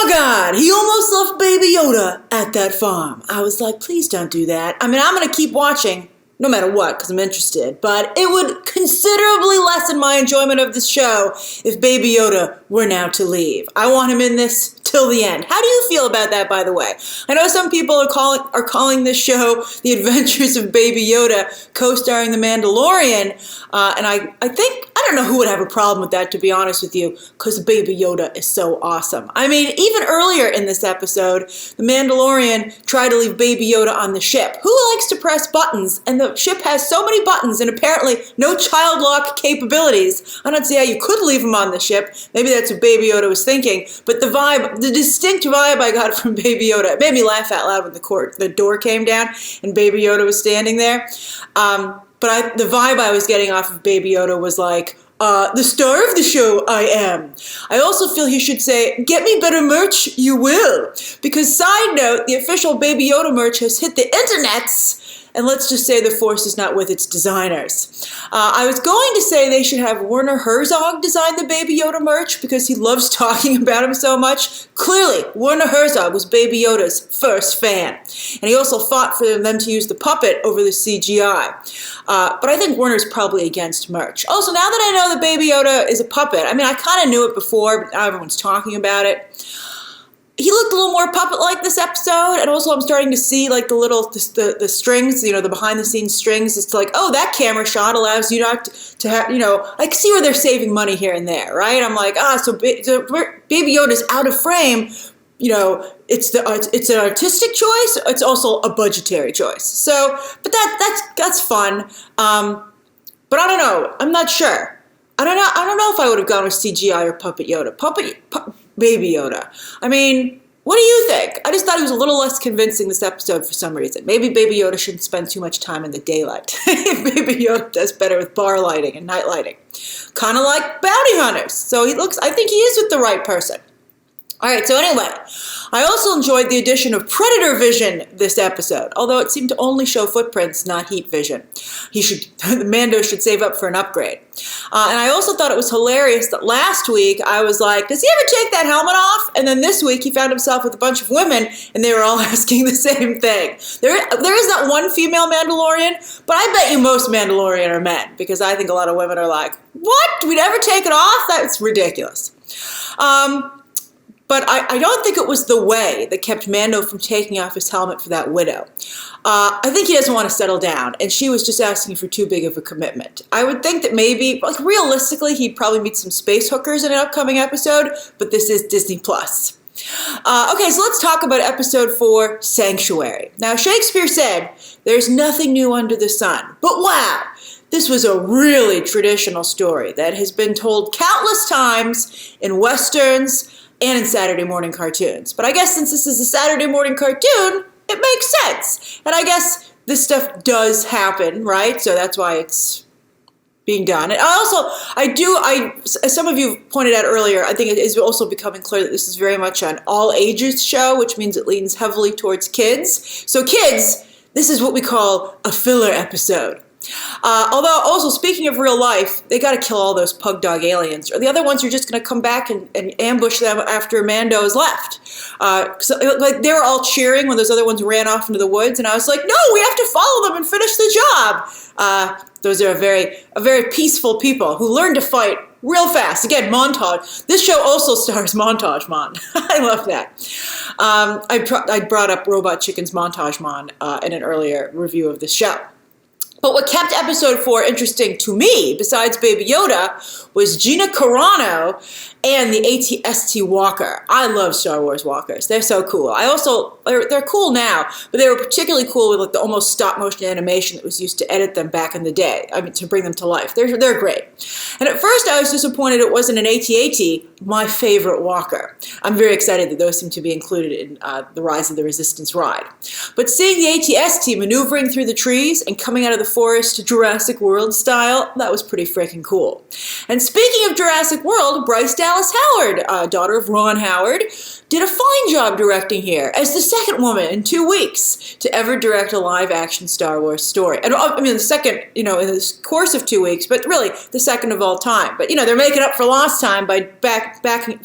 God, he almost left Baby Yoda at that farm. I was like, please don't do that. I mean, I'm going to keep watching no matter what because I'm interested, but it would considerably lessen my enjoyment of this show if Baby Yoda were now to leave. I want him in this till the end. How do you feel about that, by the way? I know some people are calling this show The Adventures of Baby Yoda, co-starring The Mandalorian, and I think, I don't know who would have a problem with that, to be honest with you, because Baby Yoda is so awesome. I mean, even earlier in this episode, The Mandalorian tried to leave Baby Yoda on the ship. Who likes to press buttons? And the ship has so many buttons and apparently no child lock capabilities. I don't see how you could leave him on the ship. Maybe that's what Baby Yoda was thinking, but the distinct vibe I got from Baby Yoda, it made me laugh out loud when the door came down and Baby Yoda was standing there. But the vibe I was getting off of Baby Yoda was like, the star of the show I am. I also feel he should say, get me better merch, you will. Because side note, the official Baby Yoda merch has hit the internets. And let's just say the force is not with its designers. I was going to say they should have Werner Herzog design the Baby Yoda merch because he loves talking about him so much. Clearly, Werner Herzog was Baby Yoda's first fan. And he also fought for them to use the puppet over the CGI. But I think Werner's probably against merch. Also, now that I know that Baby Yoda is a puppet, I mean, I kind of knew it before, but now everyone's talking about it. He looked a little more puppet-like this episode, and also I'm starting to see like the strings, you know, the behind-the-scenes strings. It's like, oh, that camera shot allows you not to have, you know, I can see where they're saving money here and there, right? I'm like, so Baby Yoda's out of frame. You know, it's an artistic choice. It's also a budgetary choice. So, but that's fun. But I don't know. I'm not sure. I don't know if I would have gone with CGI or Puppet Yoda. Baby Yoda. I mean, what do you think? I just thought he was a little less convincing this episode for some reason. Maybe Baby Yoda shouldn't spend too much time in the daylight. Baby Yoda does better with bar lighting and night lighting. Kind of like bounty hunters. So I think he is with the right person. All right, so anyway, I also enjoyed the addition of Predator Vision this episode, although it seemed to only show footprints, not heat vision. Mando should save up for an upgrade. And I also thought it was hilarious that last week I was like, does he ever take that helmet off? And then this week he found himself with a bunch of women and they were all asking the same thing. There is that one female Mandalorian, but I bet you most Mandalorian are men because I think a lot of women are like, what? Do we never take it off? That's ridiculous. But I don't think it was the way that kept Mando from taking off his helmet for that widow. I think he doesn't want to settle down, and she was just asking for too big of a commitment. I would think that maybe, like realistically, he'd probably meet some space hookers in an upcoming episode, but this is Disney+. Okay, so let's talk about episode 4, Sanctuary. Now, Shakespeare said, there's nothing new under the sun, but wow, this was a really traditional story that has been told countless times in Westerns, and in Saturday morning cartoons. But I guess since this is a Saturday morning cartoon, it makes sense. And I guess this stuff does happen, right? So that's why it's being done. And as some of you pointed out earlier, I think it is also becoming clear that this is very much an all ages show, which means it leans heavily towards kids. So kids, this is what we call a filler episode. Although, also, speaking of real life, they got to kill all those pug dog aliens, or the other ones are just going to come back and ambush them after Mando is left. Like they were all cheering when those other ones ran off into the woods, and I was like, no, we have to follow them and finish the job. Those are a very peaceful people who learn to fight real fast. Again, montage. This show also stars Montage Mon. I love that. I brought up Robot Chicken's Montage Mon in an earlier review of this show. But what kept episode 4 interesting to me, besides Baby Yoda, was Gina Carano and the AT-ST Walker. I love Star Wars walkers. They're so cool. They're cool now, but they were particularly cool with like the almost stop-motion animation that was used to edit them back in the day. I mean, to bring them to life. They're great. And at first I was disappointed it wasn't an AT-AT, my favorite walker. I'm very excited that those seem to be included in the Rise of the Resistance ride. But seeing the AT-ST maneuvering through the trees and coming out of the forest Jurassic World style, that was pretty freaking cool. And speaking of Jurassic World, Bryce Dallas Howard, daughter of Ron Howard, did a fine job directing here as the second woman in 2 weeks to ever direct a live-action Star Wars story. And I mean, the second, in this course of 2 weeks, but really the second of all time. But, they're making up for lost time by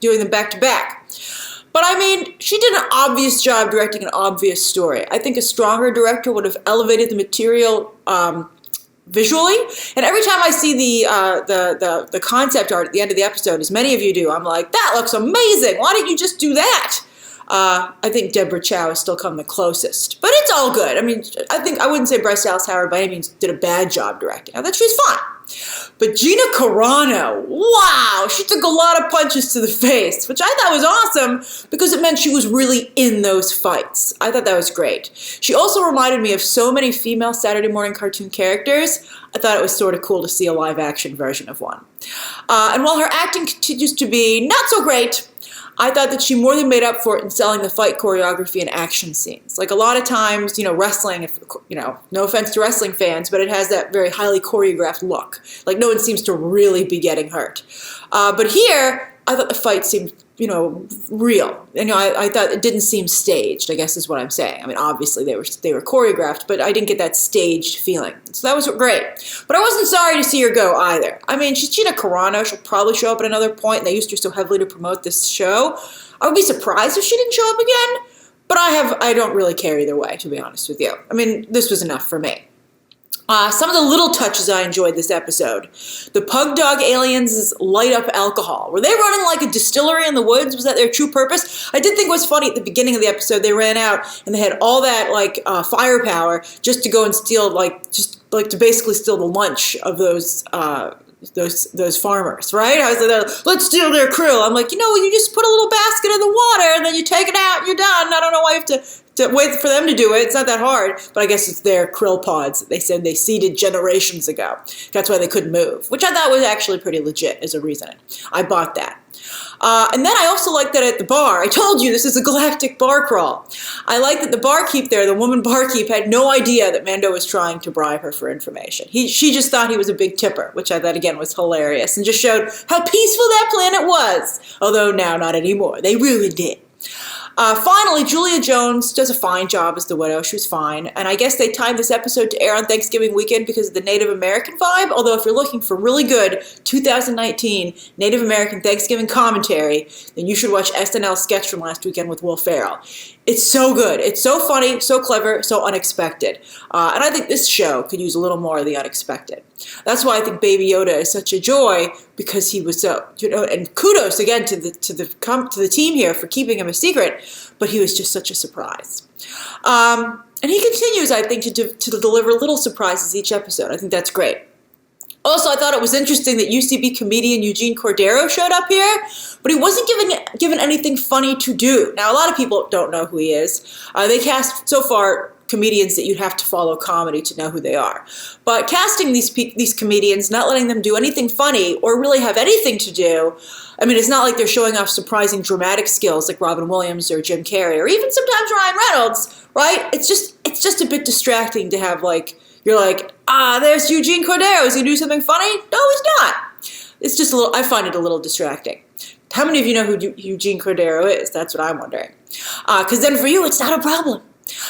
doing them back-to-back. But I mean, she did an obvious job directing an obvious story. I think a stronger director would have elevated the material visually. And every time I see the concept art at the end of the episode, as many of you do, I'm like, that looks amazing. Why didn't you just do that? I think Deborah Chow has still come the closest, but it's all good. I mean, I wouldn't say Bryce Dallas Howard by any means did a bad job directing. I thought she was fine. But Gina Carano, wow, she took a lot of punches to the face, which I thought was awesome because it meant she was really in those fights. I thought that was great. She also reminded me of so many female Saturday morning cartoon characters. I thought it was sort of cool to see a live action version of one. And while her acting continues to be not so great, I thought that she more than made up for it in selling the fight choreography and action scenes. Like a lot of times, wrestling, no offense to wrestling fans, but it has that very highly choreographed look. Like no one seems to really be getting hurt. But here, I thought the fight seemed, real. And I thought it didn't seem staged, I guess is what I'm saying. I mean, obviously they were choreographed, but I didn't get that staged feeling. So that was great. But I wasn't sorry to see her go either. I mean, she's Gina Carano. She'll probably show up at another point, and they used her so heavily to promote this show. I would be surprised if she didn't show up again, but I don't really care either way, to be honest with you. I mean, this was enough for me. Some of the little touches I enjoyed this episode. The pug dog aliens' light up alcohol. Were they running like a distillery in the woods? Was that their true purpose? I did think it was funny at the beginning of the episode they ran out and they had all that firepower just to go and steal to basically steal the lunch of those farmers, right? I was like, let's steal their krill. I'm like, you just put a little basket in the water and then you take it out and you're done. I don't know why you have to wait for them to do it. It's not that hard, but I guess it's their krill pods that they said they seeded generations ago. That's why they couldn't move, which I thought was actually pretty legit as a reason. I bought that. And then I also like that at the bar. I told you this is a galactic bar crawl. I like that the barkeep there, the woman barkeep, had no idea that Mando was trying to bribe her for information. She just thought he was a big tipper, which I thought, again, was hilarious and just showed how peaceful that planet was. Although now not anymore. They really did. Finally, Julia Jones does a fine job as the widow. She was fine. And I guess they timed this episode to air on Thanksgiving weekend because of the Native American vibe. Although if you're looking for really good 2019 Native American Thanksgiving commentary, then you should watch SNL's sketch from last weekend with Will Ferrell. It's so good. It's so funny, so clever, so unexpected. And I think this show could use a little more of the unexpected. That's why I think Baby Yoda is such a joy, because he was so, and kudos again to the team here for keeping him a secret, but he was just such a surprise. And he continues, I think, to deliver little surprises each episode. I think that's great. Also, I thought it was interesting that UCB comedian Eugene Cordero showed up here, but he wasn't given anything funny to do. Now, a lot of people don't know who he is. They cast, so far, comedians that you'd have to follow comedy to know who they are. But casting these comedians, not letting them do anything funny or really have anything to do, I mean, it's not like they're showing off surprising dramatic skills like Robin Williams or Jim Carrey or even sometimes Ryan Reynolds, right? It's just a bit distracting to have you're like, there's Eugene Cordero. Is he do something funny? No, he's not. It's just I find it a little distracting. How many of you know who Eugene Cordero is? That's what I'm wondering. Because then for you, it's not a problem.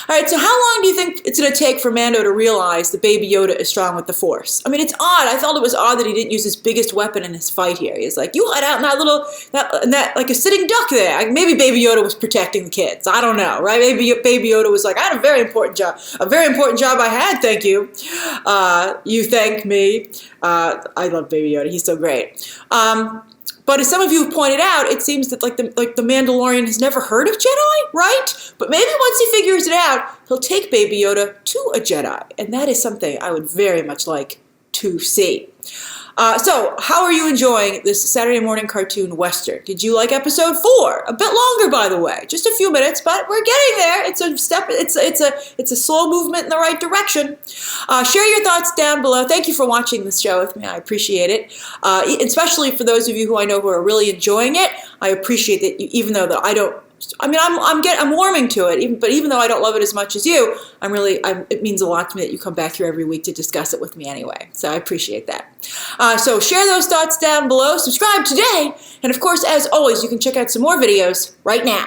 All right, so how long do you think it's going to take for Mando to realize that Baby Yoda is strong with the Force? I mean, it's odd. I felt it was odd that he didn't use his biggest weapon in his fight here. He's like, you hide out in that like a sitting duck there. Maybe Baby Yoda was protecting the kids. I don't know, right? Maybe Baby Yoda was like, I had a very important job. A very important job I had, thank you. You thank me. I love Baby Yoda. He's so great. But as some of you have pointed out, it seems that the Mandalorian has never heard of Jedi, right? But maybe once he figures it out, he'll take Baby Yoda to a Jedi. And that is something I would very much like to see. So, how are you enjoying this Saturday morning cartoon Western? Did you like episode 4? A bit longer, by the way. Just a few minutes, but we're getting there. It's a step. It's a slow movement in the right direction. Share your thoughts down below. Thank you for watching this show with me. I appreciate it. Especially for those of you who I know who are really enjoying it. I appreciate that even though that I don't. I mean, I'm warming to it, but even though I don't love it as much as you, it means a lot to me that you come back here every week to discuss it with me anyway. So I appreciate that. So share those thoughts down below, subscribe today, and of course, as always, you can check out some more videos right now.